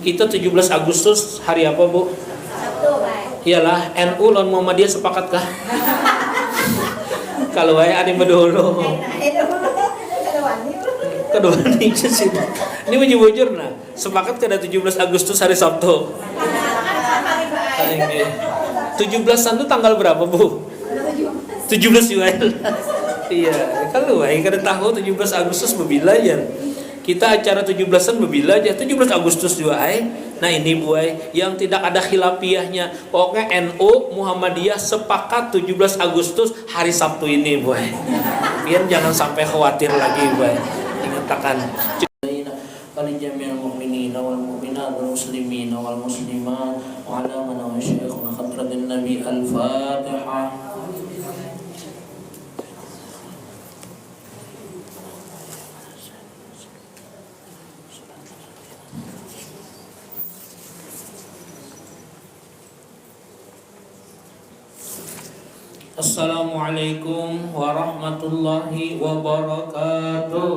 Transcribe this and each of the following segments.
Kita 17 Agustus hari apa, Bu? Sabtu, baik. Iyalah, NU lawan Muhammadiyah sepakatkah? Kalau wae adi bedolo. Kedua nih sih. Ini bujur-bujur nah. Sepakat kada 17 Agustus hari Sabtu. 17-an itu tanggal berapa, Bu? 17 juga. Iya, kalau wae kada tahu 17 Agustus bebila ya. Kita acara 17-an bebila aja 17 Agustus juga ay. Nah ini buai yang tidak ada khilafiyahnya. Pokoknya NU Muhammadiyah sepakat 17 Agustus hari Sabtu ini buai. Biar jangan sampai khawatir lagi buai. Ingatkan Qalijamil mu'minina wal mu'minat wal muslimina wal muslimat wa ala man wasyakhna khatratin nabi al-Fatihah. Assalamualaikum warahmatullahi wabarakatuh.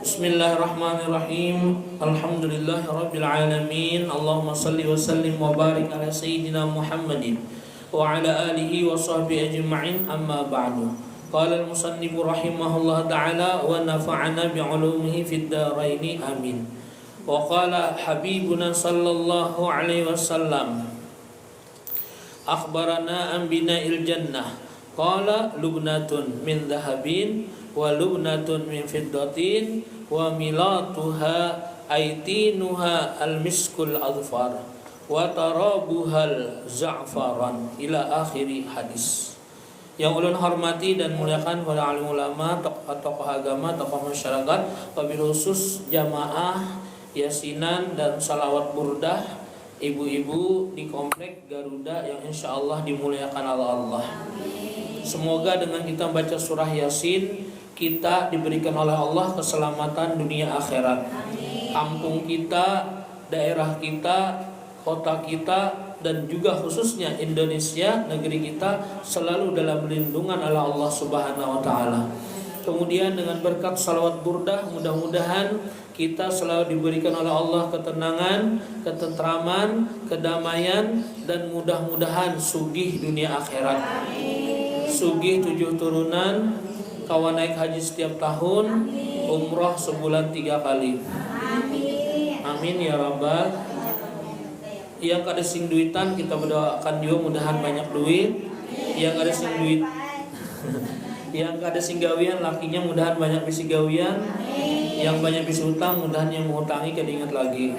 Bismillahirrahmanirrahim. Alhamdulillahirabbil alamin. Allahumma shalli wa sallim wa barik ala sayyidina Muhammadin wa ala alihi wa sahbihi ajma'in. Amma ba'du. Qala al-musannif rahimahullah ta'ala wa nafa'ana bi'ulumihi fid dharain. Amin. Wa qala habibuna sallallahu alaihi wasallam akhbarana an bina'il jannah qala lubnatun min dhahabin wa lubnatun min fiddatin wa milatuha aitinuha al-miskul adfar wa tarabuhal za'faran ila akhiri hadis. Yang ulun hormati dan muliakan para alim ulama, tokoh agama, tokoh masyarakat, wabil khusus jamaah yasinan dan salawat burdah ibu-ibu di komplek Garuda yang insya Allah dimuliakan oleh Allah. Semoga dengan kita baca surah Yasin kita diberikan oleh Allah keselamatan dunia akhirat. Kampung kita, daerah kita, kota kita, dan juga khususnya Indonesia, negeri kita selalu dalam lindungan oleh Allah Subhanahu wa Ta'ala. Kemudian dengan berkat salawat burdah, mudah-mudahan kita selalu diberikan oleh Allah ketenangan, ketentraman, kedamaian, dan mudah-mudahan sugih dunia akhirat. Sugih 7 turunan, kawan naik haji setiap tahun, umroh sebulan 3 kali. Amin ya rabbal. Yang kada sing duitan kita berdoakan juga mudahan banyak duit. Yang kada sing duit yang kada sing gawian lakinya mudahan banyak bisi gawian. Yang banyak bisi utang mudahan yang mengutangi kada ingat lagi.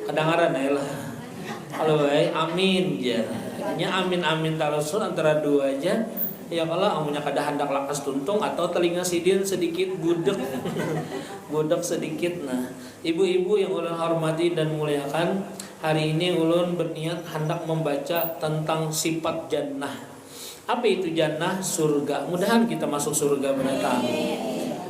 Kedengaran ya lah. Halo amin ya. Nya amin tarasul antara dua aja. Ya kalau amunya kada handak lakas tuntung atau telinga sidin sedikit budek. Budek sedikit. Nah, ibu-ibu yang ulun hormati dan muliakan, hari ini ulun berniat hendak membaca tentang sifat jannah. Apa itu jannah? Surga. Mudahan kita masuk surga mendatang.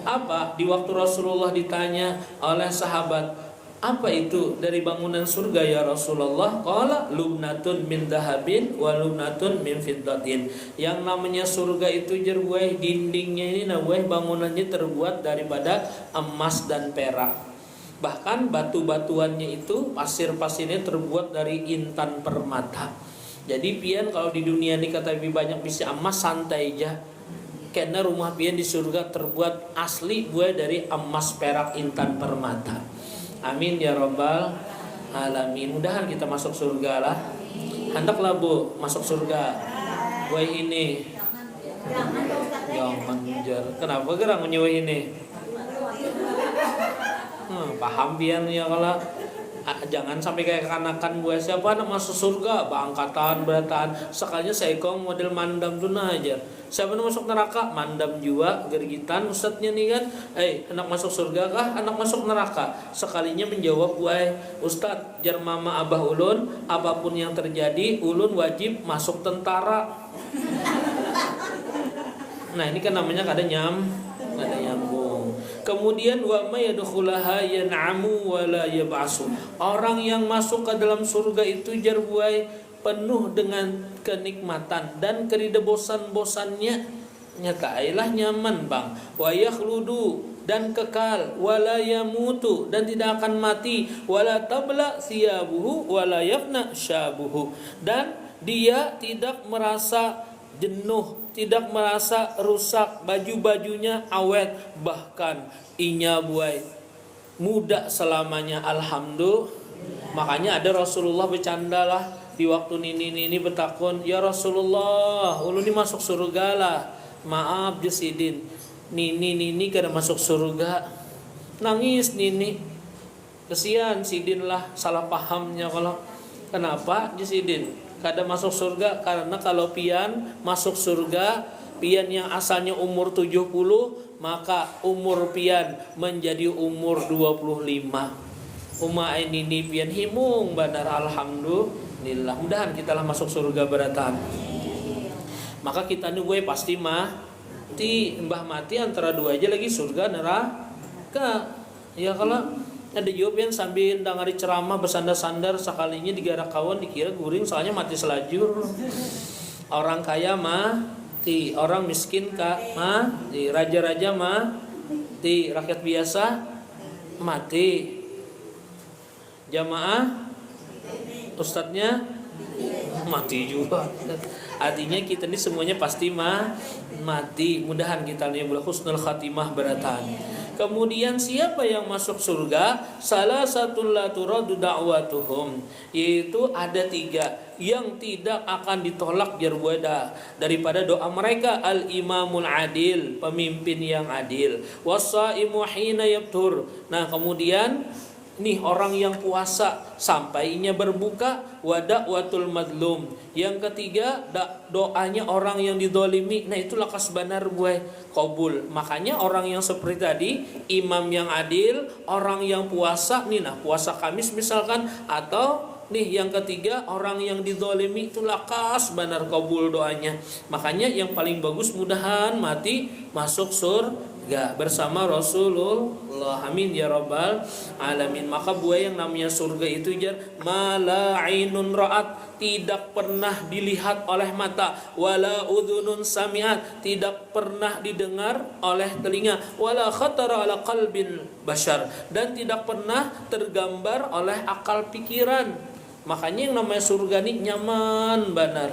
Apa? Di waktu Rasulullah ditanya oleh sahabat, apa itu dari bangunan surga ya Rasulullah? Qala lubnatun min dahabin wa lubnatun min fiddatin. Yang namanya surga itu jerbuai dindingnya ini nabuai bangunannya terbuat daripada emas dan perak. Bahkan batu-batuannya itu, pasir-pasirnya terbuat dari intan permata. Jadi pian kalau di dunia ini kata lebih banyak bisa emas santai aja. Karena rumah pian di surga terbuat asli buah dari emas perak intan permata. Amin ya rabbal alamin. Mudahan kita masuk surga lah. Hendaklah Bu masuk surga. Buah ini. Jangan jar. Kenapa gerang nyewa ini? Paham pian ya kalau jangan sampai kayak kanakan buah siapa nak masuk surga bangkatan berataan sekalinya saya kong model mandam tuh aja siapa nak masuk neraka mandam juga gergitan ustadznya nih kan anak masuk surga kah anak masuk neraka sekalinya menjawab buah ustadz jar mama abah ulun apapun yang terjadi ulun wajib masuk tentara. Nah ini kan namanya kada nyambung. Kemudian wa may yadkhulaha yan'amu wa la yab'asu. Orang yang masuk ke dalam surga itu jarbuai penuh dengan kenikmatan dan kerida bosan-bosannya nyata ailah nyaman bang, wa yakhludu dan kekal, wala yamutu dan tidak akan mati, wala tabla siyabuhu wala yafna syabuhu, dan dia tidak merasa jenuh, tidak merasa rusak, baju-bajunya awet, bahkan inya buai muda selamanya. Alhamdulillah. Makanya ada Rasulullah bercanda lah di waktu nini bertakun, ya Rasulullah, ulun ini masuk surga lah. Maaf Jusidin, nini kada masuk surga. Nangis nini, kesian Sidin lah, salah pahamnya. Kalau kenapa Jusidin kada masuk surga? Karena kalau pian masuk surga, pian yang asalnya umur 70, maka umur pian menjadi umur 25. Ini pian himung benar. Alhamdulillah. Mudahan kita lah masuk surga beratan. Maka kita nih gue pasti mati, mbah mati antara dua aja lagi, surga neraka. Ya kalau ada jawab yang sambil dengari ceramah bersandar-sandar, sekalinya digara kawan dikira guring soalnya mati selajur. Orang kaya mati, orang miskin mati, raja-raja mati, rakyat biasa mati. Jamaah ustadznya mati juga. Artinya kita ini semuanya pasti mati. Mudahan kita nih husnul khatimah beratan. Kemudian siapa yang masuk surga? Salah satu la turadu da'watuhum, yaitu ada 3 yang tidak akan ditolak biar buada daripada doa mereka. Al-imamul adil, pemimpin yang adil. Was-saimu hina yabtur. Nah, kemudian nih orang yang puasa sampainya berbuka. Wada'watul madlum. Yang ketiga doanya orang yang didolimi. Nah itu lakas benar gue kabul. Makanya orang yang seperti tadi, imam yang adil, orang yang puasa nih, nah puasa Kamis misalkan, atau nih yang ketiga orang yang didolimi, itu lakas benar kabul doanya. Makanya yang paling bagus mudahan mati masuk surga bersama Rasulullah. Amin ya rabbal alamin. Maka buah yang namanya surga itu jar mala ainun ra'at, tidak pernah dilihat oleh mata, wala udhunun sami'at, tidak pernah didengar oleh telinga, wala khatara ala qalbin bashar, dan tidak pernah tergambar oleh akal pikiran. Makanya yang namanya surga ini nyaman benar.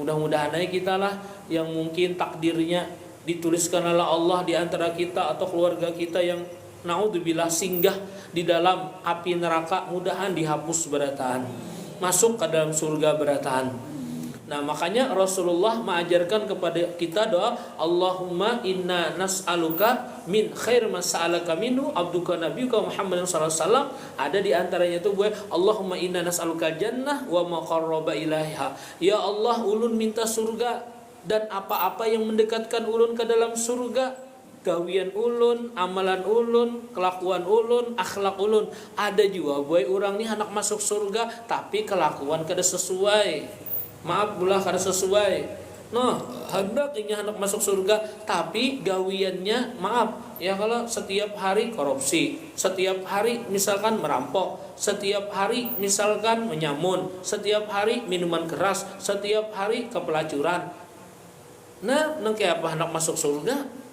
Mudah-mudahan aja kita lah yang mungkin takdirnya dituliskan oleh Allah di antara kita atau keluarga kita yang naudzubillah singgah di dalam api neraka, mudahan dihapus beratan, masuk ke dalam surga beratan. Nah makanya Rasulullah mengajarkan kepada kita doa, Allahumma inna nas'aluka min khair ma sa'alaka minhu abduka nabiyuka Muhammad sallallahu alaihi wasallam. Ada di antaranya itu gue, Allahumma inna nas'aluka jannah wa ma qarraba ilaiha. Ya Allah, ulun minta surga dan apa-apa yang mendekatkan ulun ke dalam surga. Gawian ulun, amalan ulun, kelakuan ulun, akhlak ulun. Ada juga boy orang nih anak masuk surga tapi kelakuan kada sesuai. Maaf bulah kada sesuai. Noh, hendak ini anak masuk surga tapi gawiannya maaf ya, kalau setiap hari korupsi, setiap hari misalkan merampok, setiap hari misalkan menyamun, setiap hari minuman keras, setiap hari kepelacuran. Nah, kayak apa hendak masuk surga?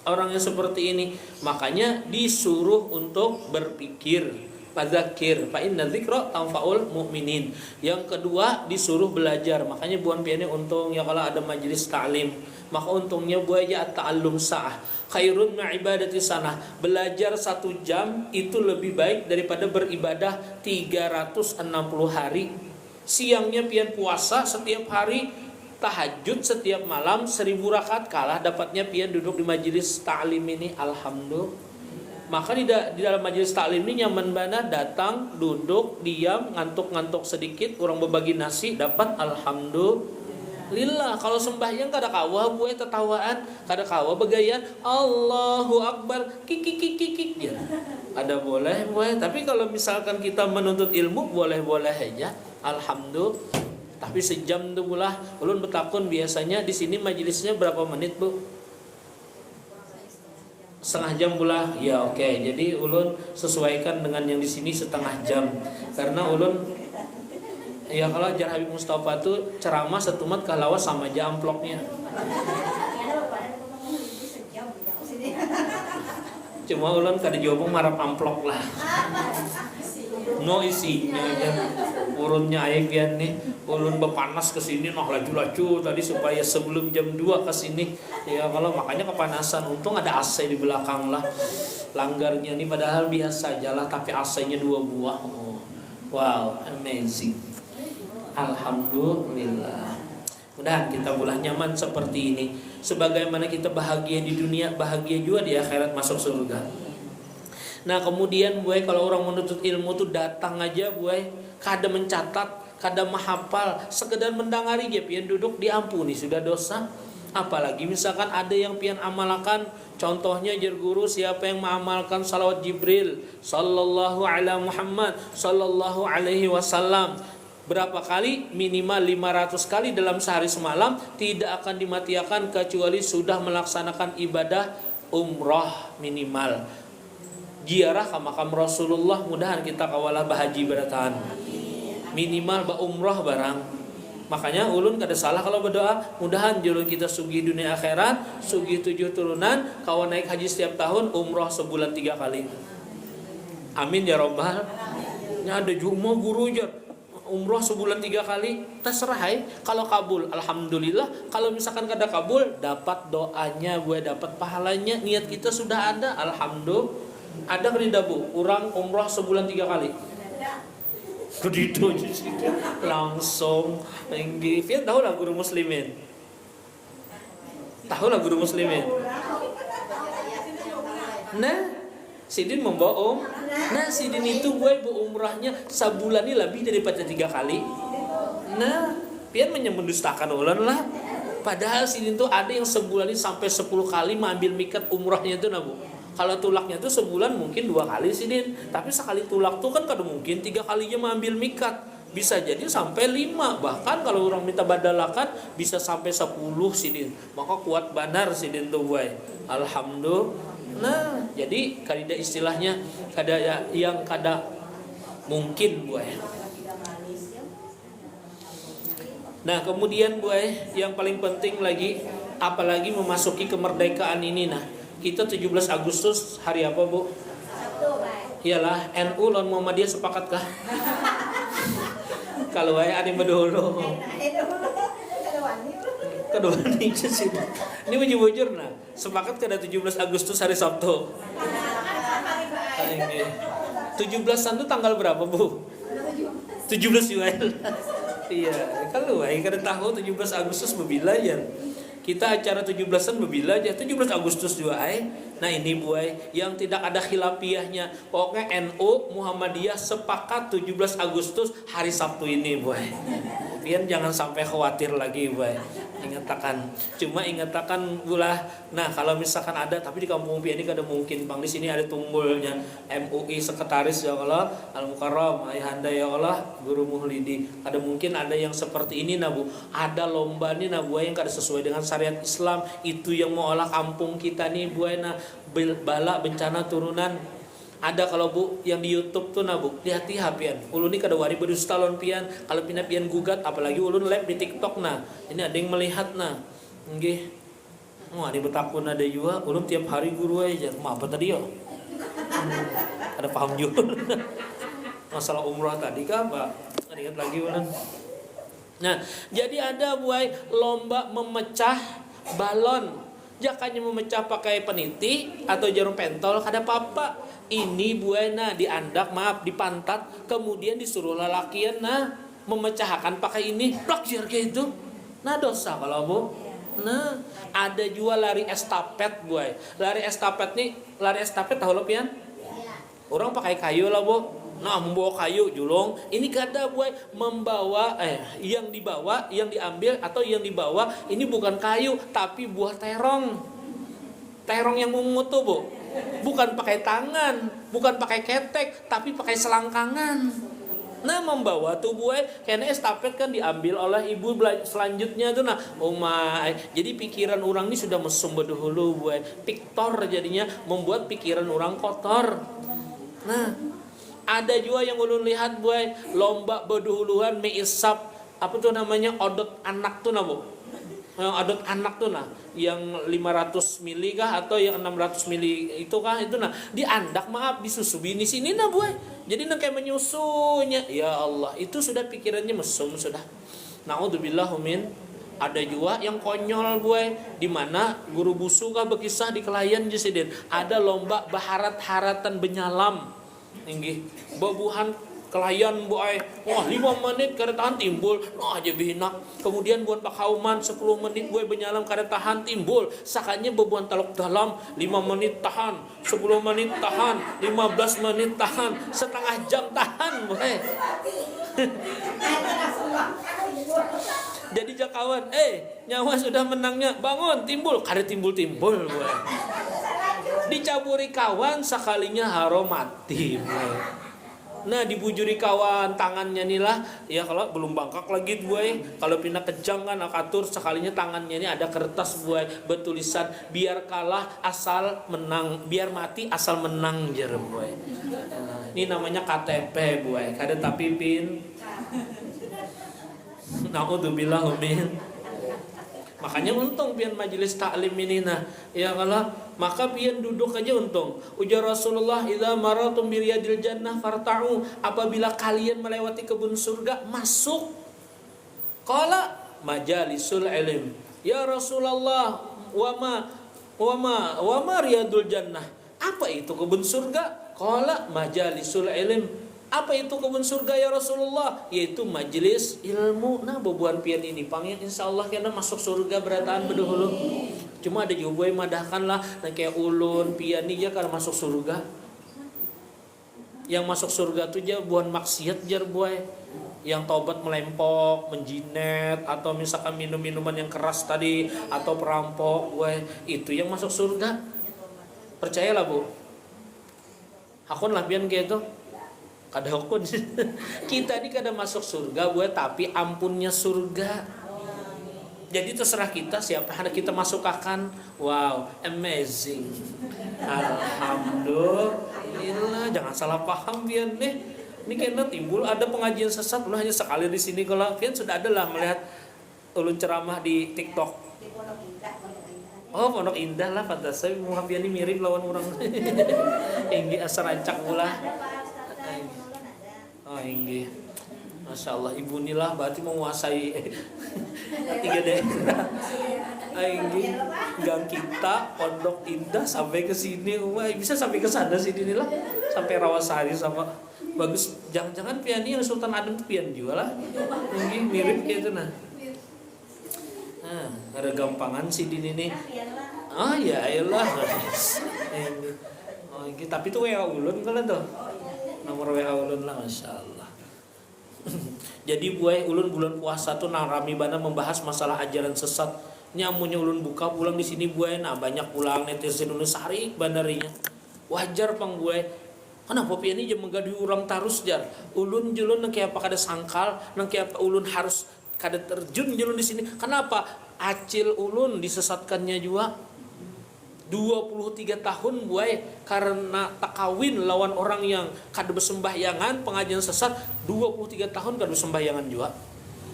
Orang yang seperti ini, makanya disuruh untuk berpikir. Fadzakir fa inna dzikra tanfaul mu'minin. Yang kedua disuruh belajar. Makanya buan piane untung ya kalau ada majelis ta'lim. Maka untungnya buat aja at-ta'allum sa'ah. Khairun ma ibadati sanah. Belajar 1 jam itu lebih baik daripada beribadah 360 hari. Siangnya pian puasa setiap hari, tahajud setiap malam 1000 rakaat, kalah dapatnya pian duduk di majelis ta'lim ini. Alhamdulillah. Maka di dalam majelis taklim ini nyaman banget, datang, duduk, diam, ngantuk-ngantuk sedikit, orang berbagi nasi, dapat alhamdulillah. Kalau sembahyang kada kawa buat tertawaan, kada kawa begayan, Allahu Akbar, kik ya. Ada boleh buat, tapi kalau misalkan kita menuntut ilmu boleh-boleh aja, alhamdulillah. Tapi sejam tuh bulah, ulun bertakun biasanya di sini majelisnya berapa menit bu? Setengah jam pula ya, oke. Jadi ulun sesuaikan dengan yang di sini setengah jam, karena ulun ya kalau Jar Habib Mustafa tuh ceramah setumat kalawas sama aja amplopnya. Cuma ulun kada jawab marap amplop lah. No isinya kan. Urunnya aya pian nih. Ulun bepanas ke sini noh laju-laju tadi supaya sebelum jam 2 ke sini. Ya kalau makanya kepanasan. Untung ada AC di belakang lah. Langgarnya ini padahal biasa aja lah tapi AC-nya 2 buah. Oh. Wow, amazing. Alhamdulillah. Mudah kita boleh nyaman seperti ini. Sebagaimana kita bahagia di dunia, bahagia juga di akhirat masuk surga. Nah kemudian gue kalau orang menuntut ilmu tuh datang aja gue kada mencatat, kada menghafal, sekedar mendengari aja pian duduk diampuni sudah dosa. Apalagi misalkan ada yang pian amalkan, contohnya jar guru siapa yang mengamalkan salawat Jibril sallallahu ala Muhammad sallallahu alaihi wasallam berapa kali, minimal 500 kali dalam sehari semalam, tidak akan dimatiakan kecuali sudah melaksanakan ibadah umrah minimal. Ziarah ke makam Rasulullah, mudahan kita kawalah bahaji beratan. Minimal ba umrah barang. Makanya ulun kada salah kalau berdoa, mudahan julun kita sugih dunia akhirat, sugih 7 turunan, kawan naik haji setiap tahun, umrah sebulan 3 kali. Amin ya rabbal. Nya ada cuma guru jar umroh sebulan 3 kali, terserah ya. Kalau kabul, alhamdulillah. Kalau misalkan kada kabul, dapat doanya, gue dapat pahalanya. Niat kita sudah ada, alhamdulillah. Ada kerida bu, orang umroh sebulan 3 kali. Kerida langsung. Fiat tahu lah guru muslimin. Tahu lah guru muslimin. Nah, Sidin membawa Nah Sidin itu gue bu umrahnya sebulan ini lebih daripada 3 kali. Nah pian mendustakan ulan lah. Padahal Sidin tuh ada yang sebulan ini sampai 10 kali mengambil mikat umrahnya itu nah bu. Kalau tulaknya tuh sebulan mungkin 2 kali Sidin. Tapi sekali tulak tuh kan kada mungkin 3 kalinya mengambil mikat. Bisa jadi sampai 5. Bahkan kalau orang minta badalakan bisa sampai 10 Sidin. Maka kuat benar Sidin tuh gue. Alhamdulillah. Nah, jadi kada istilahnya kada yang kada mungkin gue. Nah, kemudian gue yang paling penting lagi apalagi memasuki kemerdekaan ini nah. Kita 17 Agustus hari apa, Bu? Sabtu, Pak. Iyalah, NU lawan Muhammadiyah sepakatkah? Kalau wae ade medolo. Kedua nih sih. Ini bujur-bujur nah. Sepakat kada 17 Agustus hari Sabtu. 17-an itu tanggal berapa, Bu? 17 Yuel. Iya, kalau wae kada tahu 17 Agustus bebila ya. Kita acara 17-an bebila aja 17 Agustus juga Nah ini buai yang tidak ada khilafiyahnya. Pokoknya NU Muhammadiyah sepakat 17 Agustus hari Sabtu ini buai. Pian jangan sampai khawatir lagi buai. Ingatakan gula. Nah kalau misalkan ada tapi di kampung pian ini kada mungkin bang di sini ada tunggulnya MUI sekretaris ya Allah Al-Mukarram ayahanda ya Allah Guru Muhlidi. Ada mungkin ada yang seperti ini nah Bu. Ada lomba nih nah buai yang kada sesuai dengan syariat Islam itu yang mau olah kampung kita nih buai nah bala bencana turunan. Ada kalau Bu yang di YouTube tuh nah Bu, lihat-lihat pian. Ulun ini kada wari berdusta lawan pian. Kalau pian gugat apalagi ulun live di TikTok nah. Ini ada yang melihat nah. Nggih. Wah, di Betapun ada juga ulun tiap hari guru aja. Apa tadi yo? Ada paham juga. Masalah umrah tadi kah, Pak? Ingat lagi ulun. Nah, jadi ada buai lomba memecah balon. Jakanya memecah pakai peniti atau jarum pentol kada apa-apa. Ini buana diandak di pantat kemudian disuruh lelakian nah memecahkan pakai ini plak kayak itu. Nah dosa kalau Bu. Nah, ada juga lari estafet buai. Lari estafet tahu lo pian? Orang pakai kayu lah Bu. Nah membawa kayu julung. Ini kada buai membawa yang dibawa, yang diambil atau yang dibawa ini bukan kayu tapi buah terong. Terong yang ungu tuh Bu. Bukan pakai tangan, bukan pakai ketek, tapi pakai selangkangan. Nah membawa tuh buai, karena estafet kan diambil oleh ibu selanjutnya tuh nah. Jadi pikiran orang ini sudah mesum dahulu buai. Piktor jadinya membuat pikiran orang kotor. Nah ada juga yang ulun lihat buai lomba berdahuluan meisap apa tuh namanya odot anak tuh nah Bu. yang adot anak tuh nah, yang 500 mili kah atau yang 600 mili itu kah itu nah, diandak maaf disusubi di sini nah boy. Jadi nah kayak menyusunya. Ya Allah, itu sudah pikirannya mesum sudah. Naudzubillah min. Ada juga yang konyol boy, di mana guru busu kah berkisah di kelayan jesiden ada lomba baharat-haratan benyalam tinggi babuhan kelayan boy. Wah 5 menit kada tahan timbul nah aja binak. Kemudian buan pakauman 10 menit boy benyalam kada tahan timbul sakanya bebuan talok dalam 5 menit tahan 10 menit tahan 15 menit tahan setengah jam tahan boy. Jadi jakawan, nyawa sudah menangnya, bangun, timbul, kada timbul-timbul, boy. Dicaburi kawan, sekalinya haro mati, boy. Nah, dibujuri kawan, tangannya nih lah, ya kalau belum bangkak lagi, boy. Kalau pindah kejang kan, akatur, sekalinya tangannya ini ada kertas, boy, bertulisan, biar kalah asal menang, biar mati asal menang, jar, boy. Nah, ini namanya KTP, boy. Kada tapi pin. Naudzubillah min. Makanya untung pian majelis taklim ini nah. Ya kalau maka pian duduk aja untung. Ujar Rasulullah, "Idza maratum bi riyadil jannah farta'u." Apabila kalian melewati kebun surga, masuk. Qala majalisul ilm. Ya Rasulullah, wa ma riyadul jannah? Apa itu kebun surga? Qala majalisul ilm. Apa itu kebun surga ya Rasulullah? Yaitu majelis ilmu. Nah bebuan pian ini panggil insya Allah kena masuk surga berataan berdahulu. Cuma ada juga yang madahkan lah. Nah kayak ulun pian ini ya karena masuk surga. Yang masuk surga tuh aja buan maksiat jar boy. Yang taubat melempok, menjinet, atau misalkan minum-minuman yang keras tadi, atau perampok boy. Itu yang masuk surga. Percayalah bu. Hakun lah pian kayak itu. Kada hukun. Kita ini kada masuk surga buat tapi ampunnya surga. Jadi terserah kita siapa hendak kita masukkan. Wow, amazing. Alhamdulillah, jangan salah paham pian nih. Ini kayaknya timbul ada pengajian sesat hanya sekali di sini kalau pian sudah ada lah melihat ulun ceramah di TikTok. Oh, Pondok Indah lah pantas saya muka pian ini mirip lawan orang. Enggi asa rancak pula. Oh ini, Masya Allah, ibu Nilah berarti menguasai 3 daerah. Ini gang kita, Pondok Indah sampai ke sini, wah bisa sampai ke sana sini Nilah, sampai Rawasari sama bagus. Jangan-jangan pian yang Sultan Adem itu pian juga lah. Ini mirip kayak itu nah. Nah, ada gampangan sih di ini. Ah ya elah. Oh, tapi itu WA ulun kalau tuh. Nomor WA ulun lah Masya Allah. Jadi buai ulun bulan puasa tuh rami bana membahas masalah ajaran sesat. Nyamunya ulun buka pulang di sini buai nah banyak pulang netizen ulun sarik bandarinya. Wajar pang buai. Kenapa pian ini jam menggaduh orang tarus jar. Ulun julun nang kayak apa kada sangkal, nang kayak apa ulun harus kada terjun julun di sini. Kenapa? Acil ulun disesatkannya juga. 23 tahun buai karena tak kawin lawan orang yang kada bersembahyangan pengajian sesat 23 tahun kada bersembahyangan juga.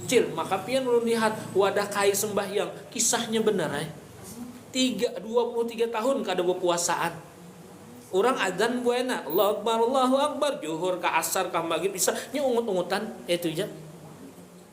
Cil, maka pian ulun lihat wadah kai sembahyang kisahnya benar 23 tahun kada berpuasaan. Orang adzan buena Allahu Akbar juhur ka asar ka maghrib bisa nya ungut-ungutan itu aja.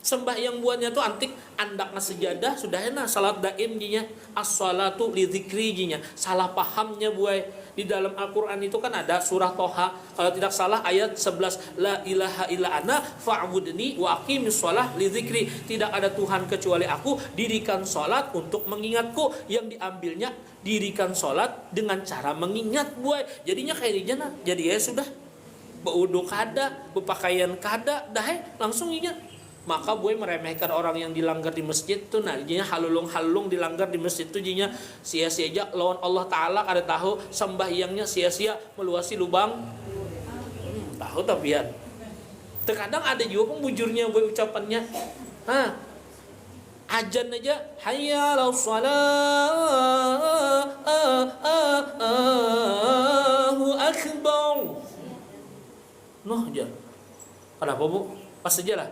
Sembahyang buatnya tuh antik andakna sejadah sudah enak salat daim jinya as-salatu li dzikri jinya salah pahamnya buai di dalam Al-Qur'an itu kan ada surah Toha kalau tidak salah ayat 11 la ilaha illa ana fa'budni wa aqimis shalah li dzikri tidak ada Tuhan kecuali aku dirikan salat untuk mengingatku yang diambilnya dirikan salat dengan cara mengingat buai jadinya kayak dijana jadi ya sudah beudu kada berpakaian kada dah langsung ingat. Maka gue meremehkan orang yang dilanggar di masjid tuh nah jinya halulung dilanggar di masjid tuh jinya sia-sia aja lawan Allah Ta'ala kada tahu sembahyangnya sia-sia meluasi lubang tahu tapian terkadang ada juga pembujurnya gue ucapannya ajan aja hayya ala shalah Allahu akbar noh aja kenapa bu pas aja lah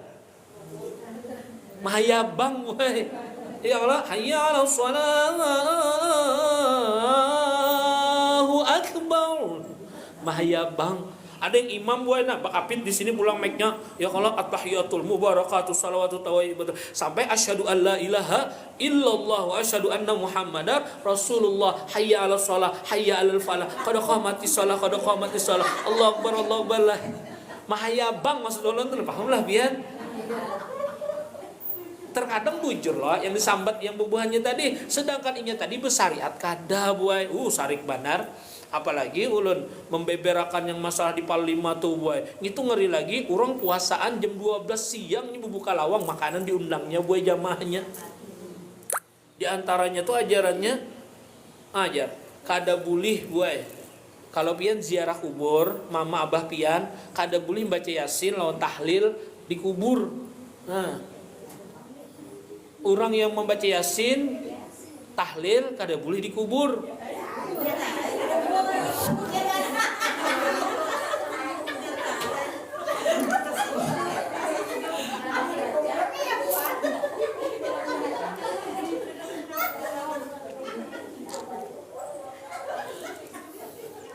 Mahayabang woy. Ya Allah, hayya 'alas shalah, Allahu akbar. Mahayabang. Ada yang imam buat nak bakapit di sini pulang mic-nya. Ya kalau at-tahiyatul mubarakatuh salawatu tawaibat sampai asyhadu an la ilaha illallah wa asyhadu anna muhammadar rasulullah, hayya 'alas shalah, hayya 'alal falah, qad qamatis shalah, qad qamatis shalah, Allahu akbar, Allahu akbar. Mahayabang maksud ulun tuh, pahamlah biar. Terkadang bujur loh yang disambat yang bubuhannya tadi, sedangkan inya tadi besyariat kada buai. Sarik banar. Apalagi ulun membeberakan yang masalah di Pal 5 tuh buai. Itu ngeri lagi orang puasaan jam 12 siang ini buka lawang makanan diundangnya buai jamaahnya. Di antaranya tuh ajarannya ajar kada bulih buai. Kalau pian ziarah kubur, mama abah pian kada bulih baca yasin lawan tahlil di kubur. Nah, orang yang membaca yasin tahlil kada boleh dikubur.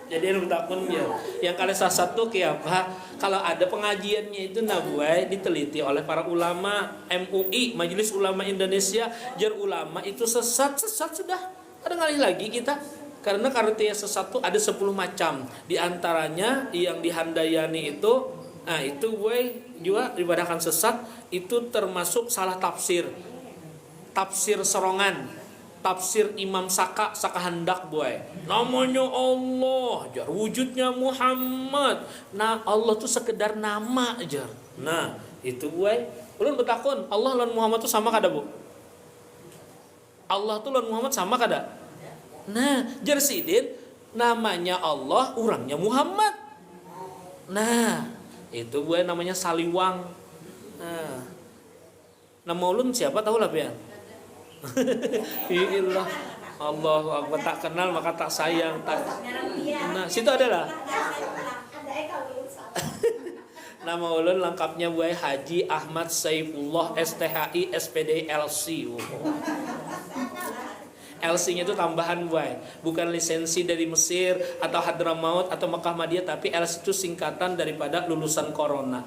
Jadi lu takun ya. Yang kali salah satu kayak apa? Kalau ada pengajiannya itu nabuai diteliti oleh para ulama MUI, Majelis Ulama Indonesia, jar ulama itu sesat sudah. Ada kali lagi kita. Karena kriteria sesat itu ada 10 macam. Di antaranya yang dihandayani itu itu gue juga dibadahkan sesat itu termasuk salah tafsir. Tafsir serongan. Tafsir Imam Saka hendak boy. Namanya Allah, jar wujudnya Muhammad. Nah, Allah tuh sekedar nama aja. Nah, itu boy. Ulun bertakun, Allah dan Muhammad tuh sama kada, Bu? Allah tuh dan Muhammad sama kada? Nah, jar sidin namanya Allah, orangnya Muhammad. Nah, itu boy namanya saliwang. Nah, nama ulun siapa tahu lah, Pian? Ilah Allahu Akbar, tak kenal maka tak sayang tak. Nah, situ adalah nama ulun lengkapnya buai Haji Ahmad Saifullah STHI SPD LC. LC-nya itu tambahan buai, bukan lisensi dari Mesir atau Hadramaut atau Mekah Madinah, tapi LC itu singkatan daripada lulusan corona.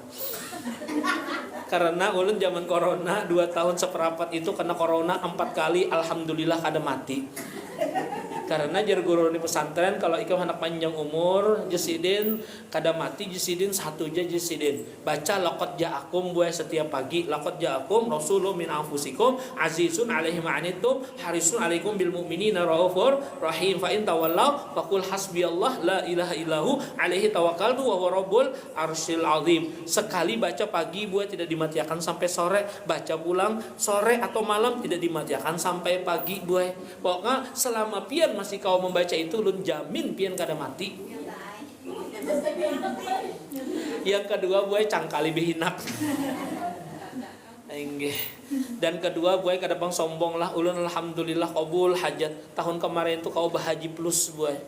Karena ulun zaman corona 2 tahun seperempat itu kena corona 4 kali, alhamdulillah kada mati. Karena jar guru di pesantren kalau ikam anak panjang umur jesidin kada mati, jesidin satu aja jesidin baca laqad ja'akum buat setiap pagi, laqad ja'akum rasulun min anfusikum azizun alaihi ma'anittum harisun alaikum bil mu'minina raufur rahim, fa in tawallaw faqul hasbiyallah la ilaha illahu alaihi tawakkaltu wa huwa rabbul arsyil azim. Sekali baca pagi buat tidak dimatiakan sampai sore, baca pulang sore atau malam tidak dimatiakan sampai pagi buat. Pokoknya selama pian masih kau membaca itu ulun jamin pian kada mati. Yang kedua buai cangkali bihinak. Dan kedua buai kada bang sombong lah, ulun alhamdulillah kabul hajat tahun kemarin itu kau bahaji plus buai.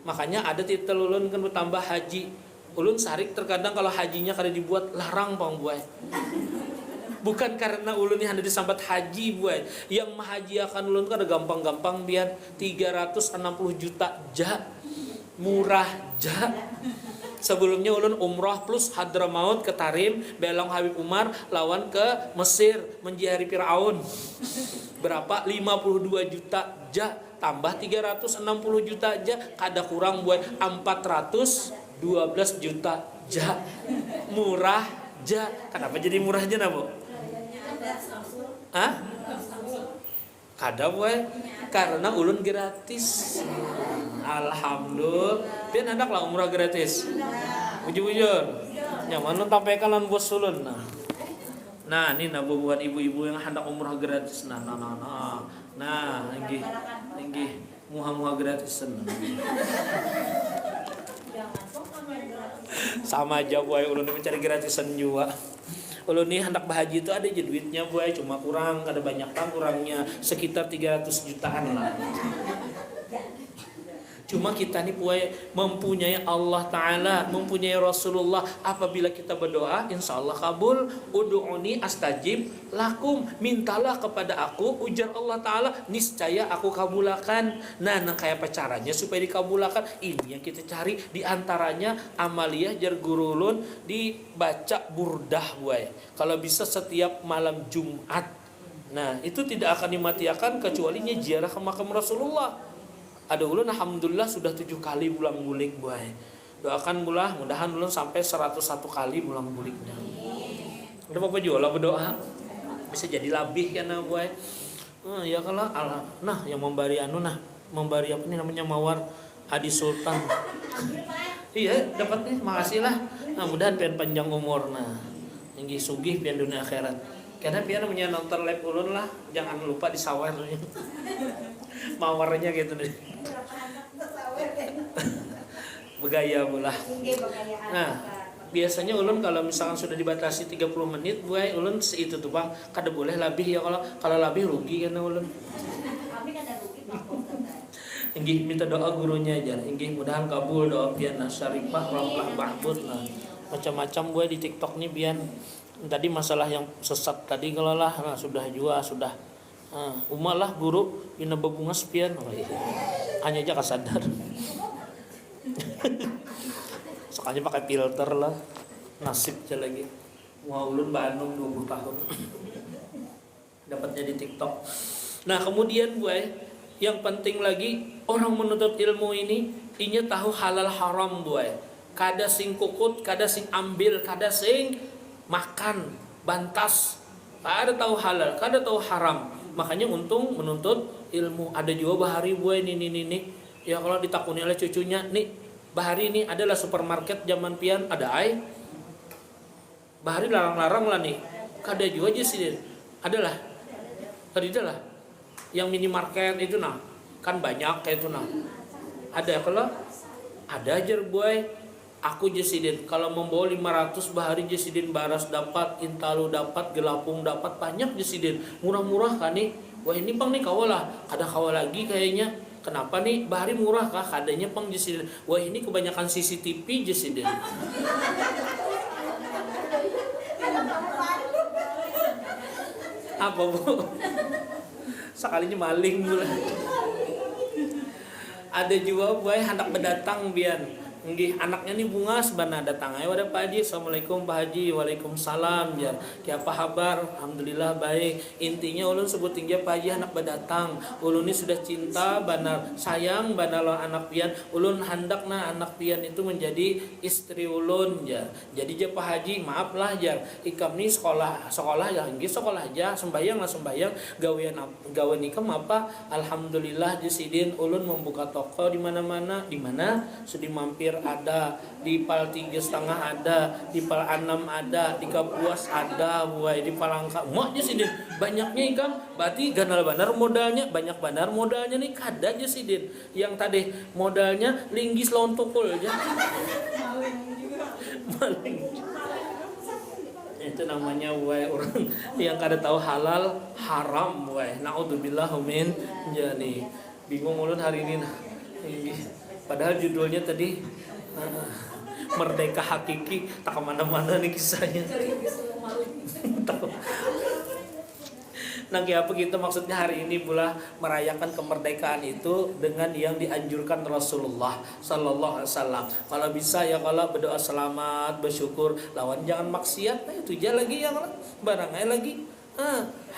Makanya ada titel ulun kan bertambah haji. Ulun sarik terkadang kalau hajinya kada dibuat larang pang buai. Bukan karena ulun yang ada disambat haji buat. Yang mahajiakan ulun kan ada gampang-gampang biar 360 juta ja. Murah ja. Sebelumnya ulun umrah plus Hadramaut ke Tarim, belong Habib Umar lawan ke Mesir menziarahi Firaun. Berapa? 52 juta ja tambah 360 juta ja kada kurang buat 412 juta ja. Murah ja. Kenapa jadi murah ja na, Bu? Hah? Kada boy, karena ulun gratis. Alhamdulillah. Pian hendak lah umrah gratis. Bujur-bujur. Nyaman nun tampaikan lan bos ulun. Nah, ini buat ibu-ibu yang hendak umrah gratis. Nah, inggih muha-muha gratisan. Sama aja boy, ulun mencari gratisan juga. Kalau nih hendak bahaji itu ada aja duitnya boy, cuma kurang, kada banyak kurangnya sekitar 300 jutaan lah. Cuma kita nih mempunyai Allah Ta'ala, mempunyai Rasulullah. Apabila kita berdoa, insya Allah kabul. Udu'uni astajib lakum. Mintalah kepada aku, ujar Allah Ta'ala, niscaya aku kabulakan. Nah kayak apa caranya supaya dikabulakan? Ini yang kita cari. Di antaranya amaliyah jar gurulun dibaca burdah buai. Kalau bisa setiap malam Jumat. Nah itu tidak akan dimatiakan kecuali ziarah ke makam Rasulullah. Ada ulun alhamdulillah sudah 7 kali bulang bulik buai. Doakan mulah mudahan ulun sampai 101 kali bulang buliknya. Udah apa juga lah berdoa. Bisa jadi labih kan buai. Ya kalau Allah. Nah yang memberi memberi apa ini namanya mawar Adi Sultan. Iya dapat nih, makasih lah. Nah mudahan pian panjang umur yang sugih pian dunia akhirat. Karena pian namanya nonton live ulun lah, jangan lupa disawer. Mawarnya gitu deh. Begaya pula. Nah, biasanya ulun kalau misalkan sudah dibatasi 30 menit, buai ulun itu tuh Bang, kada boleh lebih ya kalau lebih rugi kan ulun. Inggih minta doa gurunya aja. Inggih mudahan kabul doa pian syarifah raflah mahmud nah. Macam-macam buai di TikTok nih pian. Tadi masalah yang sesat tadi kalau lah sudah juga sudah umalah guru ina babunga sepian hanya aja kasadar soalnya pakai filter lah nasib aja lagi mau ulun Bandung 20 tahun dapatnya di TikTok. Nah kemudian buai yang penting lagi orang menuntut ilmu ini tahu halal haram buai. Kada sing kukut, kada sing ambil, kada sing makan bantas, kada tahu halal, kada tahu haram. Makanya untung menuntut ilmu. Ada juga bahari buai nih. Ya kalau ditakuni oleh cucunya, nih bahari ini adalah supermarket zaman pian ada ai. Bahari larang-larang lah nih. Kada juga aja sih. Adalah. Adalah. Yang minimarket itu kan banyak kayak itu Ada kalau ada aja buai. Aku jesidin kalau membawa 500 bahari jesidin baras dapat, intalu dapat, gelapung dapat, banyak jesidin murah-murah kan nih. Wah ini Bang nih kawalah, ada kawal lagi kayaknya. Kenapa nih bahari murah kah? Kadanya Bang jesidin. Wah ini kebanyakan CCTV jesidin. Apa bu? Sekalinya maling pula. Ada juga buai hendak berdatang bian. Nggih anaknya nih bunga sebenarnya datang ayo ada Pak Haji. Assalamualaikum Pak Haji. Waalaikumsalam ya. Apa kabar? Alhamdulillah baik. Intinya ulun sebut tinggi Pak Haji anak berdatang. Ulun ini sudah cinta banar sayang banar anak pian. Ulun hendak anak pian itu menjadi istri ulun ya. Jadi je Pak Haji maaf lah ya. Ikam nih sekolah ya nggih sekolah aja sembayang gawean ikam apa? Alhamdulillah jesidin ulun membuka toko di mana-mana sudah mampir ada di Pal 3,5 ada di Pal 6 ada di Kapuas ada buai di Palangka maknya sih din banyaknya ikan berarti ganal banar modalnya banyak banar modalnya nih kada aja sih din yang tadi modalnya linggis lawan tukul aja maling itu namanya buai orang yang kada tahu halal haram buai naudzubillah min jadi bingung ulun hari ini padahal judulnya tadi Merdeka Hakiki tak kemana-mana nih kisahnya. Nah apa kita maksudnya hari ini pula merayakan kemerdekaan itu dengan yang dianjurkan Rasulullah Sallallahu Alaihi Wasallam. Kalau bisa ya kalau berdoa selamat bersyukur lawan jangan maksiat. Nah itu aja lagi yang barangnya lagi.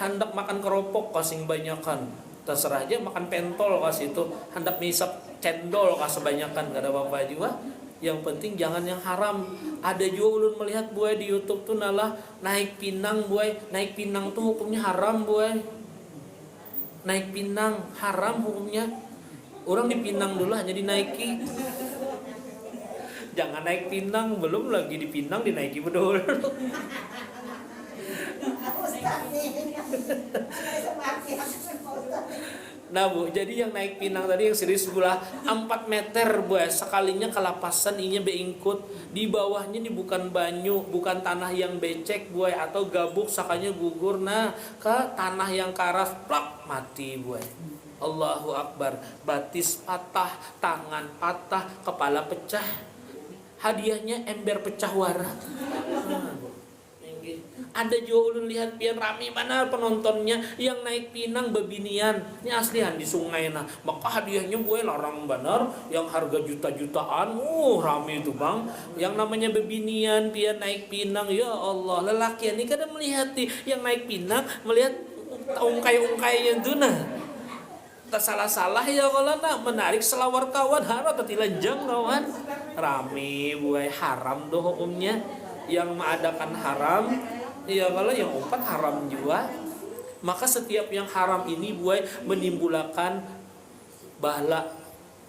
Hendak makan keropok kasing banyakan. Terserah aja makan pentol kasih itu hendak misap cendol kasih banyakan gak ada apa-apa juga. Yang penting jangan yang haram. Ada juga ulun melihat buai di YouTube tuh naik pinang buai. Naik pinang tuh hukumnya haram buai. Naik pinang haram hukumnya. Orang dipinang dulu hanya dinaiki. Jangan naik pinang belum lagi dipinang dinaiki betul. Nah bu, jadi yang naik pinang tadi yang serius sebelah 4 meter buah sekalinya kelapasan inya beingkut di bawahnya ini bukan banyu, bukan tanah yang becek buah atau gabuk sakanya gugur ke tanah yang karas plak mati buah. Allahu Akbar, batis patah, tangan patah, kepala pecah. Hadiahnya ember pecah warna. Ada juga ulun lihat pian rame mana penontonnya yang naik pinang bebinian. Ini aslian di sungai nah. Maka hadiahnya gue larang benar yang harga juta-jutaan. Rame itu bang. Yang namanya bebinian pian naik pinang. Ya Allah, lelaki ini kadang melihat yang naik pinang, melihat ungkai-ungkainya itu nah. Tak salah-salah ya kalau nak menarik selawar kawan harap ketilanjang kawan. Rame gue haram doh hukumnya. Yang mengadakan haram, ya kalau yang umpat haram juga. Maka setiap yang haram ini buai menimbulkan bala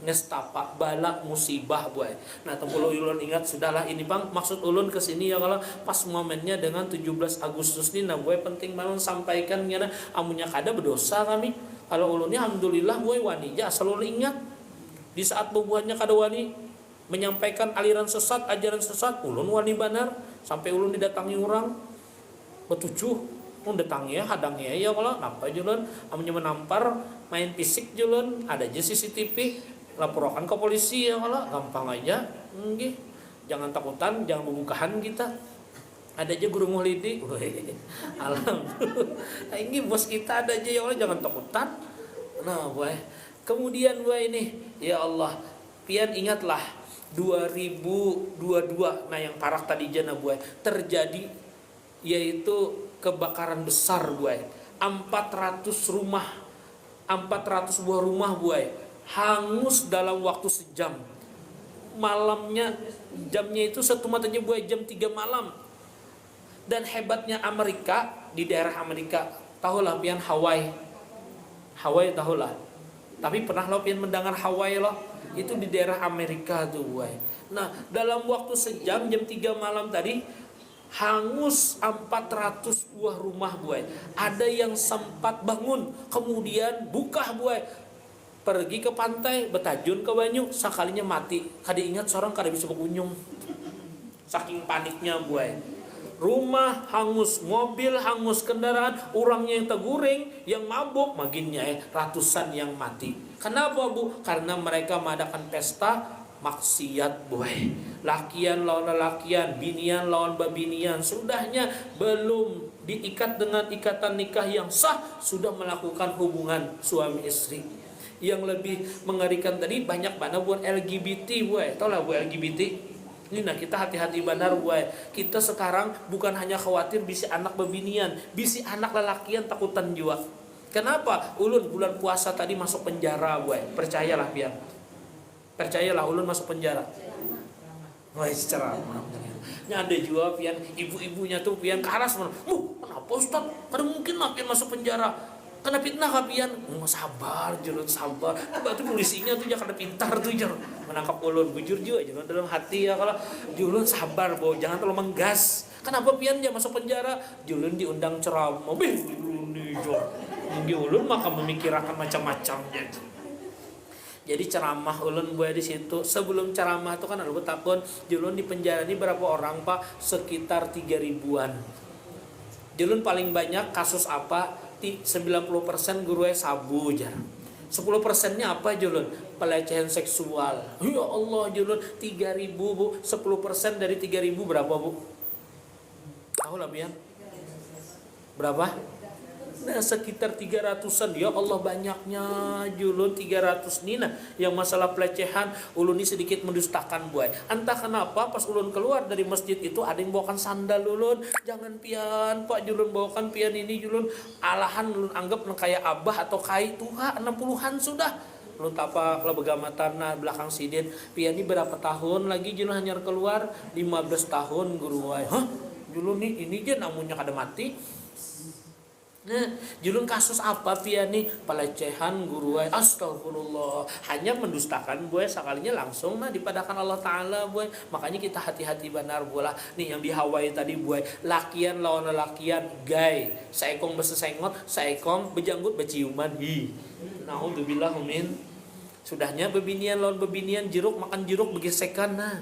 nestapa, bala musibah buai. Nah, tempul ulun ingat sudahlah ini bang, maksud ulun ke sini ya kalau pas momennya dengan 17 Agustus ini nah buai penting banget sampaikan karena amunya kada berdosa kami. Kalau ulunnya alhamdulillah buai wanija asal ulun ingat di saat bubuhannya kada wani menyampaikan aliran sesat, ajaran sesat, ulun wani banar sampai ulun didatangi orang betujuh, datangi ya, hadangnya ya kalau napa julun, amunya menampar main fisik julun, ada aja CCTV, laporkan ke polisi ya kalau gampang aja, jangan takutan, jangan membukahan kita. Ada aja guru muhlidi, alhamdulillah, ini bos kita ada aja ya Allah jangan takutan. Nah, boy, kemudian boy ini, ya Allah, pian ingatlah 2022 nah yang parah tadi jana buai terjadi yaitu kebakaran besar buai 400 buah rumah buai hangus dalam waktu sejam. Malamnya jamnya itu satu matanya buai jam 3 malam. Dan hebatnya Amerika, di daerah Amerika tahulah pian Hawaii tahulah. Tapi pernah lo pian mendengar Hawaii lo? Itu di daerah Amerika tuh buai. Nah dalam waktu sejam jam 3 malam tadi hangus 400 buah rumah buai. Ada yang sempat bangun kemudian buka buai, pergi ke pantai betajun ke banyu sekalinya mati. Kada ingat seorang kada bisa berkunjung saking paniknya buai. Rumah hangus, mobil hangus, kendaraan, orangnya yang teguring, yang mabuk, maginnya ratusan yang mati. Kenapa bu? Karena mereka mengadakan pesta maksiat boy. Lakian lawan lakian, binian lawan babinian. Sudahnya belum diikat dengan ikatan nikah yang sah, sudah melakukan hubungan suami istri. Yang lebih mengerikan tadi banyak mana buat LGBT boy. Tahu lah bu LGBT. Ini nah kita hati-hati benar boy. Kita sekarang bukan hanya khawatir bisi anak bebinian, bisi anak lelakian takutan juga. Kenapa? Ulun bulan puasa tadi masuk penjara boy. Percayalah pian. Percayalah ulun masuk penjara. Wah, ceramah. Ini ada juga pian ibu-ibunya tuh pian keras. Kenapa Ustaz? Kada mungkin lah pian masuk penjara. Kena fitnah kapian, sabar julun sabar. Berarti polisinya tuh jangan pintar tuh julun menangkap ulun bujur juga julun dalam hati ya kalau julun sabar boh jangan terlalu menggas. Kenapa pian dia masuk penjara? Julun diundang ceramah, julun ulun maka memikirkan macam-macam jadi ceramah ulun buat di situ. Sebelum ceramah tuh kan ada takun julun di penjara ini berapa orang pak? Sekitar 3.000-an. Julun paling banyak kasus apa? 90% guru sabu jar. 10%-nya apa julun? Pelecehan seksual. Ya Allah julun 3.000 bu. 10% dari 3.000 berapa bu? Tahu lah biar. Berapa? Nah sekitar 300-an. Ya Allah banyaknya julun 300 nih nah. Yang masalah pelecehan ulun ini sedikit mendustakan buai. Entah kenapa pas ulun keluar dari masjid itu ada yang bawakan sandal ulun. Jangan pian pak julun bawakan pian ini julun. Alahan ulun anggap kayak abah atau kai tua 60-an sudah. Ulun tapak kalau begamatan nah belakang sidin. Pian ini berapa tahun lagi julun hanya keluar? 15 tahun guru buai. Hah? Julun ini aja namunnya kada mati. Nah, julun kasus apa pian nih? Pelecehan guru ay. Astagfirullah. Hanya mendustakan buai sekalinya langsung nah dipadakan Allah Ta'ala buai. Makanya kita hati-hati benar bola. Nih yang di Hawaii tadi buai. Lakian lawan lakian gay. Saekong besesengot, saekong bejanggut beciuman. Naudzubillah min. Sudahnya bebinian lawan bebinian, jeruk makan jeruk begesekan nah.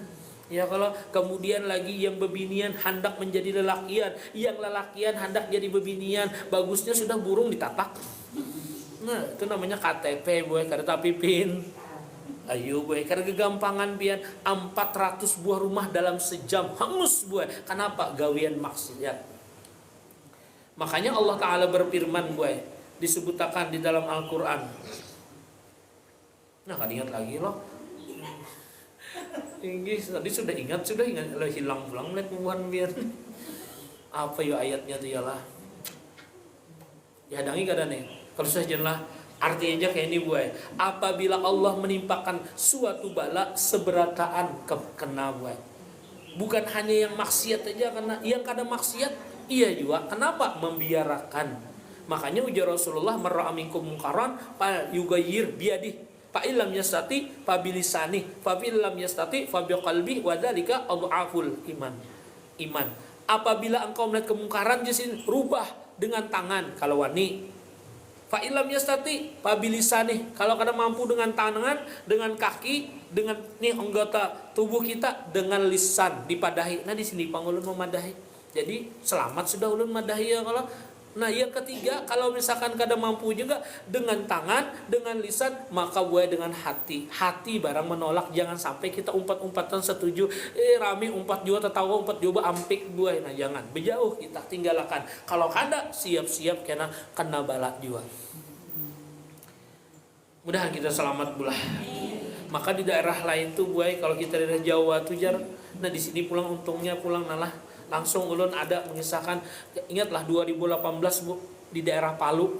Ya kalau kemudian lagi yang bebinian hendak menjadi lelakian, yang lelakian hendak jadi bebinian, bagusnya sudah burung ditatak. Nah, itu namanya KTP boy, karena pipin. Ayo boy, karena kegampangan pian 400 buah rumah dalam sejam hangus boy. Kenapa? Gawian maksiat. Makanya Allah Ta'ala berfirman boy, disebutkan di dalam Al-Quran. Nah, kan ingat lagi loh. Tadi sudah ingat, hilang pulang lihat buan biar. Apa ya ayatnya tuh ya lah. Ya dangi kada nih. Kalau sudah jelas artinya aja kayak ini buai. Apabila Allah menimpakan suatu bala seberataan kena buai. Bukan hanya yang maksiat aja, karena yang kada maksiat iya juga. Kenapa? Membiarkan. Makanya ujar Rasulullah, marra aminkum munkaran fa yughayyir biyadihi, fa illam yastati fa bilisani, fa illam yastati fa biqalbi, wa dzalika adhaful iman. Apabila engkau melihat kemungkaran jadi rubah dengan tangan kalau wani. Fa illam yastati fa bilisani, kalau kada mampu dengan tangan, dengan kaki, dengan nih anggota tubuh kita, dengan lisan dipadahi. Nah di sini pangulun memadahi. Jadi selamat sudah ulun madahi ya kalau. Nah yang ketiga, kalau misalkan kada mampu juga dengan tangan, dengan lisan, maka buai dengan hati. Hati barang menolak, jangan sampai kita umpat-umpatan setuju. Rame umpat juga, tertawa umpat juga, ampik buai. Nah jangan, berjauh kita tinggalkan. Kalau kada, siap-siap kena balak juga. Mudah kita selamat bulah. Maka di daerah lain tuh buai, kalau kita di daerah Jawa tuh jar, nah di sini pulang untungnya pulang nalah. Langsung ulun ada mengisahkan, ingatlah 2018 bu, di daerah Palu,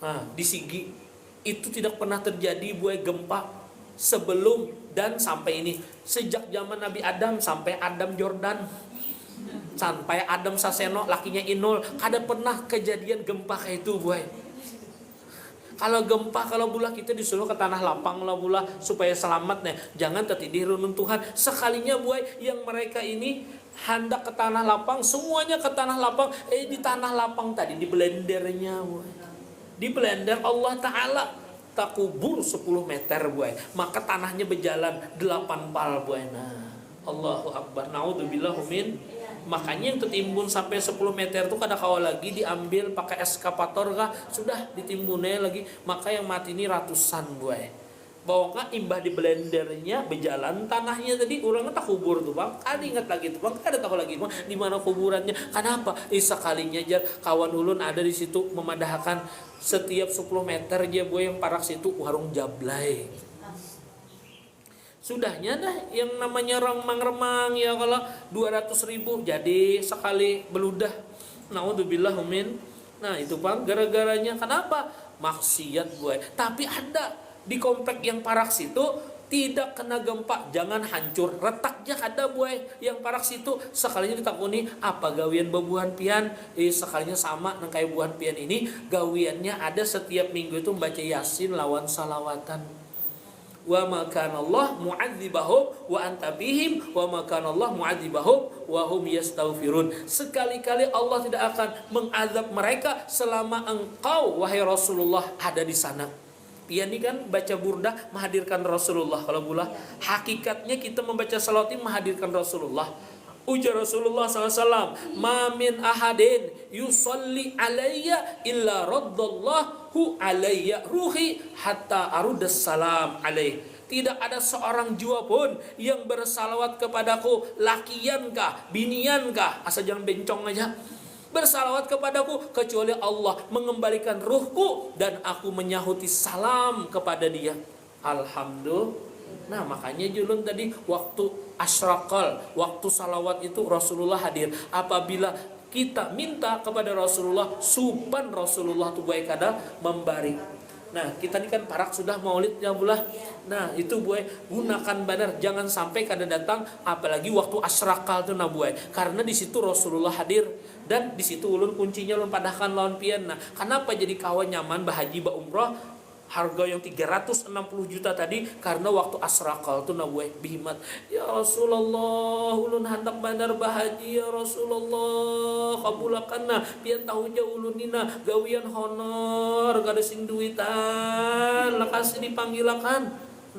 nah, di Sigi, itu tidak pernah terjadi buai gempa sebelum dan sampai ini. Sejak zaman Nabi Adam sampai Adam Jordan, sampai Adam Saseno lakinya Inul, kada pernah kejadian gempa kayak itu buai. Kalau gempa, kalau bulah kita disuruh ke tanah lapang lah bulah supaya selamat nih. Jangan tertidih runtuhan. Sekalinya buai yang mereka ini hendak ke tanah lapang, semuanya ke tanah lapang. Di tanah lapang tadi di blendernya buai. Di blender Allah Ta'ala tak kubur 10 meter buai. Maka tanahnya berjalan 8 pal buai. Nah, Allahu Akbar. Naudzubillah min. Makanya yang tertimbun sampai 10 meter itu kada kawal lagi diambil pakai eskapator kah, sudah ditimbunnya lagi. Maka yang mati ini ratusan buai. Bawangnya imbah di blendernya berjalan tanahnya tadi orangnya tak kubur tuh bang. Kada ingat lagi tuh bang, kada tahu lagi bang di mana kuburannya. Kenapa? Sekalinya aja kawan ulun ada di situ memadahkan setiap 10 meter aja buai yang parak situ warung jablay. Sudahnya dah yang namanya remang-remang ya kalau 200.000 jadi sekali beludah. Naudzubillah min. Nah itu bang gara-garanya kenapa? Maksiat buai. Tapi ada di komplek yang parak situ tidak kena gempa, jangan hancur, retaknya ada buai yang parak situ. Sekalinya ditakuni apa gawian bebuhan pian, sekalinya sama nang kayak buhan pian ini gawiannya ada setiap minggu itu membaca Yasin lawan salawatan. Wa ma kana Allah mu'adzibahum wa anta bihim wa ma kana Allah mu'adzibahum wa hum yastaghfirun. Sekali-kali Allah tidak akan mengazab mereka selama engkau wahai Rasulullah ada di sana. Pian ini kan baca burdah menghadirkan Rasulullah. Kalau pula hakikatnya kita membaca salawat ini menghadirkan Rasulullah. Ujar Rasulullah SAW, ma min ahadin yusalli alayya illa raddallahu alayya ruhi hatta arudas salam alaih. Tidak ada seorang jua pun yang bersalawat kepadaku, lakiankah, biniankah, asal jangan bencong aja, bersalawat kepadaku kecuali Allah mengembalikan ruhku dan aku menyahuti salam kepada dia. Alhamdulillah. Nah makanya julun tadi waktu asyraqal, waktu salawat itu Rasulullah hadir. Apabila kita minta kepada Rasulullah, suban Rasulullah tu baik kada membari. Nah kita ini kan parak sudah maulid ya bulah. Nah itu buai gunakan benar, jangan sampai kada datang apalagi waktu asyraqal tu nah buai. Karena di situ Rasulullah hadir dan di situ ulun kuncinya ulun padahkan lawan pian. Nah kenapa jadi kawan nyaman bahaji ba umrah? Harga yang 360 juta tadi karena waktu asrakal tu nabuai bihimat. Ya Rasulullah, ulun hendak bandar bahaji ya Rasulullah, kabulakan nah pian tahu jauh ulun nina gawian honor gada sing duitan lakasi dipanggilakan.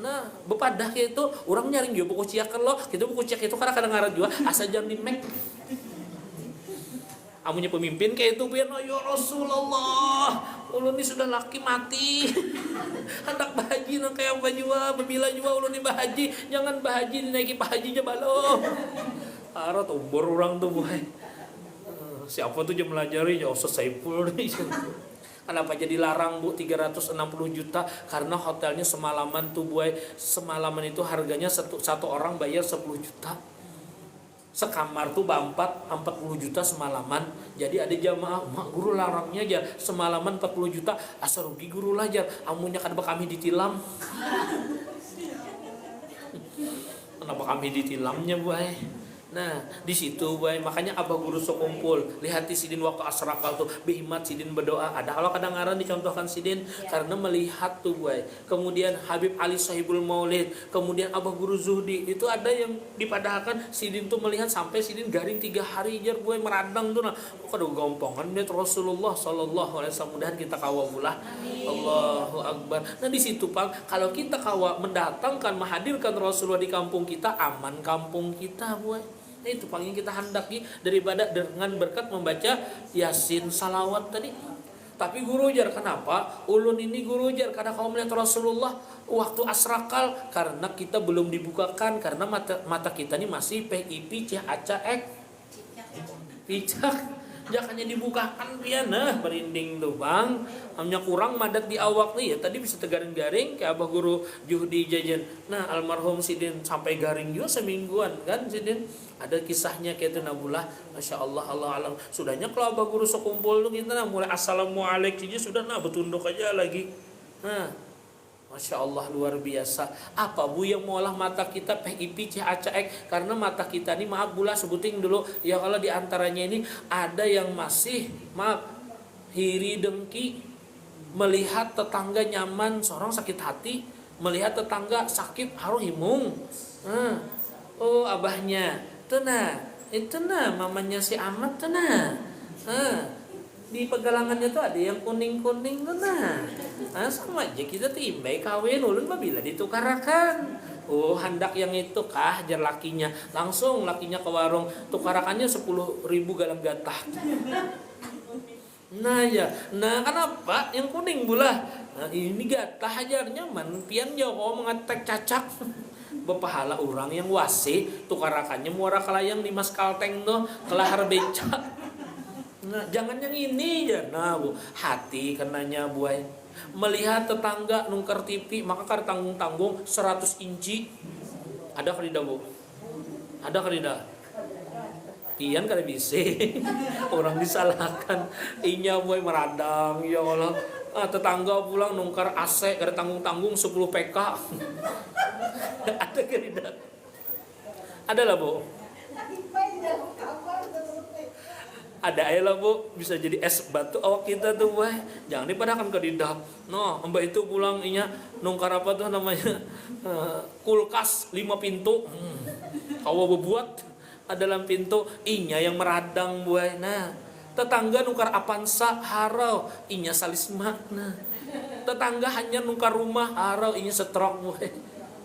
Nah bepadah itu orang nyaring juga buku ciakan loh, kita buku ciak itu kadang-kadang ngaran juga asa jangan di mek. amunya pemimpin kayak itu pian, ya Rasulullah, ulun ini sudah laki mati. Hendak bahaji nang kayak bajua, babila jua ulun ini bahaji, jangan bahaji dinaiki bahaji aja balo. Arat umur orang tuh boy. Siapa tuh yang melajari ya Ustaz Saiful nih. Kenapa jadi larang Bu 360 juta? Karena hotelnya semalaman tuh boy, semalaman itu harganya satu orang bayar 10 juta. Sekamar tuh berempat 40 juta semalaman. Jadi ada jamaah, mak guru larangnya aja semalaman 40 juta, asa rugi guru lajar. Amunnya kan kami ditilam. Kenapa kami ditilamnya boy? Nah, di situ boy, makanya abah guru sok kumpul. Lihat sidin waktu asrakal tuh bihimat sidin berdoa. Ada kalau kadang-kadang dicontohkan sidin karena melihat tuh boy. Kemudian Habib Ali Sahibul Maulid, kemudian abah guru Zuhdi, itu ada yang dipadahkan sidin tuh melihat sampai sidin garing 3 hari jar boy meradang tuh nah. Kado gompongan net Rasulullah sallallahu alaihi wasallam, mudahan kita kawa bulah. Allahu akbar. Nah, di situ Pak, kalau kita kawa mendatangkan menghadirkan Rasulullah di kampung kita, aman kampung kita boy. Nah, itu paling kita hendaki daripada dengan berkat membaca Yasin salawat tadi. Tapi guru jar kenapa? Ulun ini guru jar karena kaum melihat Rasulullah waktu asrakal, karena kita belum dibukakan, karena mata kita ini masih PIP CACAEK picak. Jangannya dibukakan pian nah berinding tuh bang. Hanya kurang madat di awak nih ya. Tadi bisa tegaring-garing kayak abah guru Juhdi jajan. Nah almarhum sidin sampai garing juga semingguan kan sidin. Ada kisahnya kayak itu nabulah. Masya Allah, Allah alam. Sudahnya kalau abah guru sekumpul tuh kita nah mulai assalamualaikum sudah nah betunduk aja lagi. Nah Masya Allah luar biasa. Apa bu yang mengolah mata kita PIP CACAEK? Karena mata kita ini maaf bulah sebuting dulu ya, kalau diantaranya ini ada yang masih maaf hiri dengki, melihat tetangga nyaman seorang sakit hati, melihat tetangga sakit haru himung. Oh abahnya tenang, itu nah mamanya si Ahmad tenang. Di pegalangannya tuh ada yang kuning-kuning tuh nah. Sama aja kita timbai kawin ulun babila ditukarakan. Oh hendak yang itu kah jar lakinya. Langsung lakinya ke warung, tukarakannya 10.000 galang gatah. Nah ya, nah kenapa yang kuning bulah? Nah, ini gatah aja nyaman. Pian jauh mengetek cacak. Bepahala orang yang wasi tukarakannya muara kelayang di Mas Kalteng tuh kelahar becak. Nah, jangan yang ini ya. Nah, bu, hati kenanya buai. Melihat tetangga nungker TV, maka kada tanggung-tanggung 100 inci. Ada kada bu? Ada kada? Pian kada bisa. Orang disalahkan. Inya buai meradang, ya Allah. Tetangga pulang nungker AC, kada tanggung-tanggung 10 PK. Ada kada? Ada lah bu. Ada aja lah bu, bisa jadi es batu awak kita tuh boy. Jangan dipadahkan ke didak. No, mbak itu pulang inya nungkar apa tuh namanya kulkas 5 pintu. Kawa bebuat ada dalam pintu inya yang meradang boy. Nah, tetangga nungkar Avanza harau inya salisma. Nah, tetangga hanya nungkar rumah harau inya setrok boy.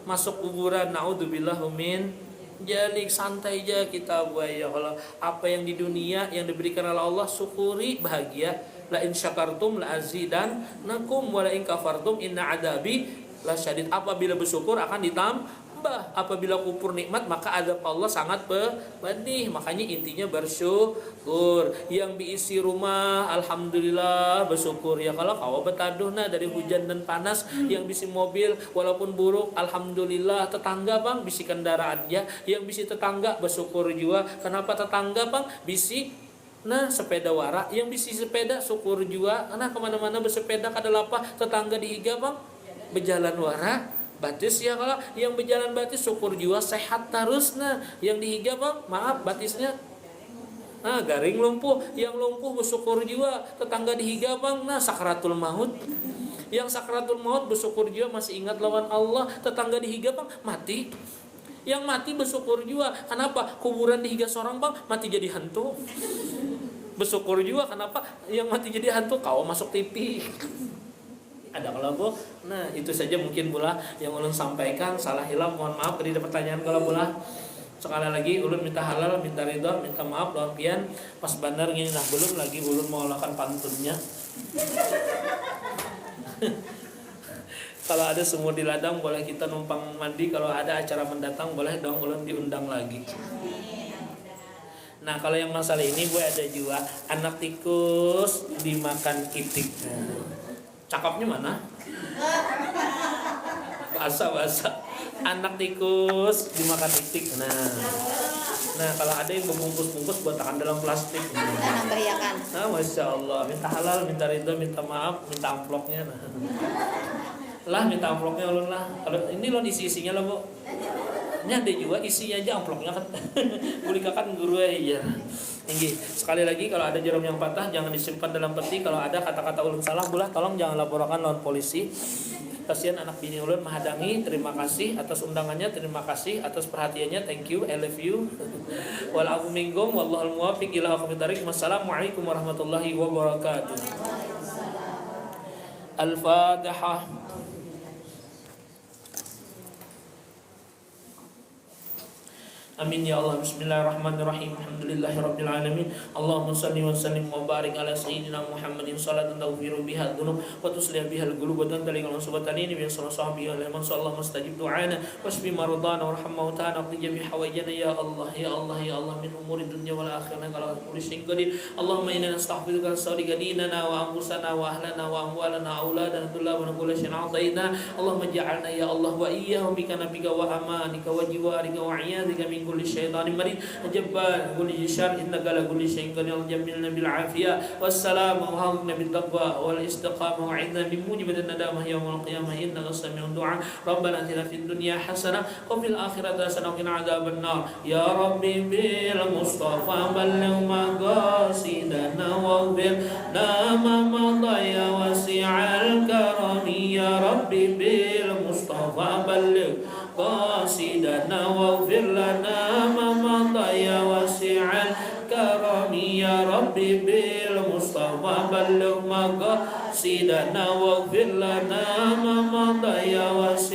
Masuk kuburan naudzubillah min. Jadi santai aja kita buat ya Allah. Apa yang di dunia yang diberikan oleh Allah syukuri bahagia. La in syakartum la azidannakum wa la in kafartum inna adabi la syadid. Apabila bersyukur akan ditambah, apabila kufur nikmat maka azab Allah sangat pedih. Makanya intinya bersyukur. Yang diisi rumah alhamdulillah bersyukur ya. Kalau kau betaduh nah dari hujan dan panas, yang bisi mobil walaupun buruk alhamdulillah. Tetangga bang bisi kendaraannya, yang bisi tetangga bersyukur juga. Kenapa tetangga bang bisi nah sepeda wara, yang bisi sepeda syukur juga. Nah kemana-mana bersepeda kadalapa tetangga dihiga bang berjalan wara batis ya. Kalau yang berjalan batis syukur juga sehat terus. Nah yang dihiga bang maaf batisnya nah garing lumpuh, yang lumpuh bersyukur juga. Tetangga dihiga bang nah sakratul maut, yang sakratul maut bersyukur juga masih ingat lawan Allah. Tetangga dihiga bang mati, yang mati bersyukur juga. Kenapa? Kuburan dihiga seorang bang mati jadi hantu bersyukur juga. Kenapa? Yang mati jadi hantu kau masuk TV. Ada kalau bu. Nah itu saja mungkin pula yang ulun sampaikan. Salah hilang mohon maaf. Tidak ada pertanyaan kalau pula. Sekali lagi ulun minta halal, minta ridho, minta maaf lawan pian. Pas bener ngini nah belum lagi ulun mau lakukan pantunnya. Kalau ada sumur di ladang boleh kita numpang mandi. Kalau ada acara mendatang boleh dong ulun diundang lagi. Nah kalau yang masalah ini gue ada juga anak tikus dimakan itik. Cakapnya mana? Bahasa anak tikus dimakan itik. Nah kalau ada yang membungkus-bungkus buat tahan dalam plastik. Nah, membahayakan. Nah masya Allah, minta halal, minta ridho, minta maaf, minta amplopnya. Lah minta amplopnya ulun lah. Kalau ini lo isi-isinya lah bu. Ini ada juga isinya aja amplopnya kan. Bulikakan guru ya. Tinggi. Sekali lagi kalau ada jarum yang patah jangan disimpan dalam peti. Kalau ada kata-kata ulun salah bulah tolong jangan laporkan lawan polisi. Kasihan anak bini ulun menghadangi. Terima kasih atas undangannya, terima kasih atas perhatiannya. Thank you, I love you. Wal afu minkum wallahul muwaffiq ila aqwamit thariq. Wassalamualaikum warahmatullahi wabarakatuh. Al-Fatihah. Amin ya Allah. Bismillahirrahmanirrahim. Alhamdulillahirabbil alamin. Allahumma shalli wa sallim wa barik ala sayyidina Muhammadin salatan taghfiru biha dzunub wa tuslih biha al-qulub wa tantalinga subatanini bi sahbihi wa man sallallahu mustajib du'ana wasbi maradana warham mautana qdi jami hawaijana ya Allah ya Allah ya Allah min umuri dunya wal akhirah kala kulli syai'in qadir. Allahumma inna nastaghfiruka sadiqa dinana wa anfusana wa ahlana wa amwalana auladana tullabana kulli syai'in ataina. Allahumma ja'alna ya Allah wa iyyahum bika nabika wa amanika wa jiwarika wa iyadika min kulli syaitanir marid jabbar kulli syarr innaka la kulli syai'in qadir jamilna bil afiyah wassalamu alaikum bit taqwa wal istiqamah wa inna min mujibatin nadamah yaumil qiyamah innaka sami'ud du'a rabbana atina fid dunya hasanah wa fil akhirati hasanah wa qina adzabannar ya rabbi bil mustafa balligh maqasidana wa bil nama madaya wasi'al karami ya rabbi bil mustafa balligh qasidana waghfir lana ma madha ya wasi'al karami ya rabbi bil mustafa balligh maqasidana waghfir lana ma madha ya wasi'al